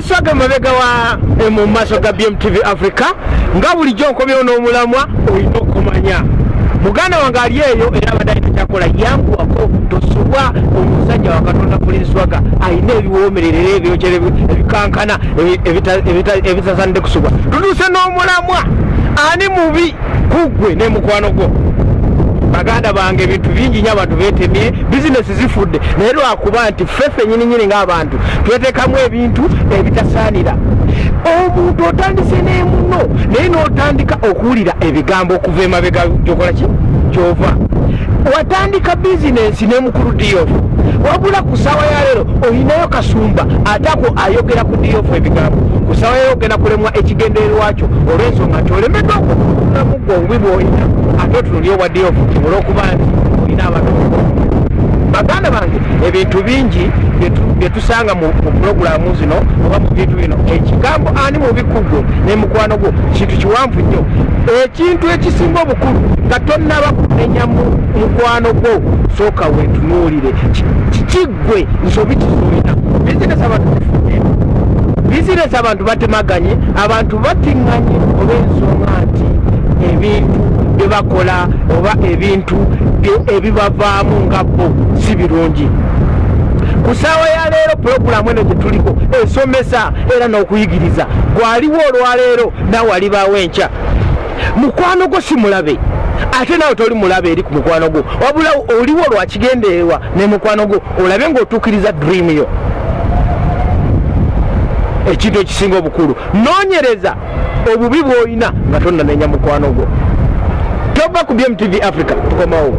Swaga mabega wa mu maaso ga BMTV Africa nga bulijjo nkomyewo n'omulamwa olina okumanya muganda wange ali eyo era abadde takyakola yanguwako tosubwa omusajja wa Katonda Prince Swaga alina ebiwoomerera ebyokere ebikankana ebitasaanidde kusubwa tutuuse n'omulamwa ani mubi kuggwe ne mukwano gwo baganda bange ebintu bingi nnyo abantu beetemye bizinesi zifudde naye lwakuba nti ffeffe nyininyini ng'abantu tweteekamu ebintu ebitasaanira omuntu otandise n'emuno naye n'otandika okuwulira ebigambo okuva emabega gyokola ki gyova watandika bizinesi n'emukulu diyofu wabula ku ssaawa ya leero olinayo kasumba ate ako ayogera ku diyofu ebigambo ku ssaawa ya ogenda kulemwa ekigendererwa kyo olw'ensonga nti olemeddwa okulamuggwa obubi bw'olina ate otunulye obwa diyofu olw'okuba nti olina abantu baganda bange ebintu bingi bye tusanga mu pulogulaamu zino oba mu bintu bino ekigambo ani mu bikuggwe ne mukwano gwo kintu kiwanvu nnyo ekintu ekisinga obukulu nga tonnaba kunenya mukwano gwo sooka weetunuulire kikiggwe nsobi kizuulina bizinesi abantu batemaganye abantu batiŋŋanye olw'ensonga nti ebintu bye bakola oba ebintu ebibavaamu nga bo si birungi ku ssaawa ya leero pulogulaamu eno gye tuliko esomesa era n'okuyigiriza gwaliwo olwaleero naawe alibaawo enkya mukwano gwo si mulabe ate naawe toli mulabe eri ku mukwano gwo wabula oliwo lwakigendererwa ne mukwano gwo olabe ng'otuukiriza dream yo ekintu ekisinga obukulu noonyereza obubi bw'olina nga tonnanenya mukwano gwo toba ku BMTV Africa tukomawo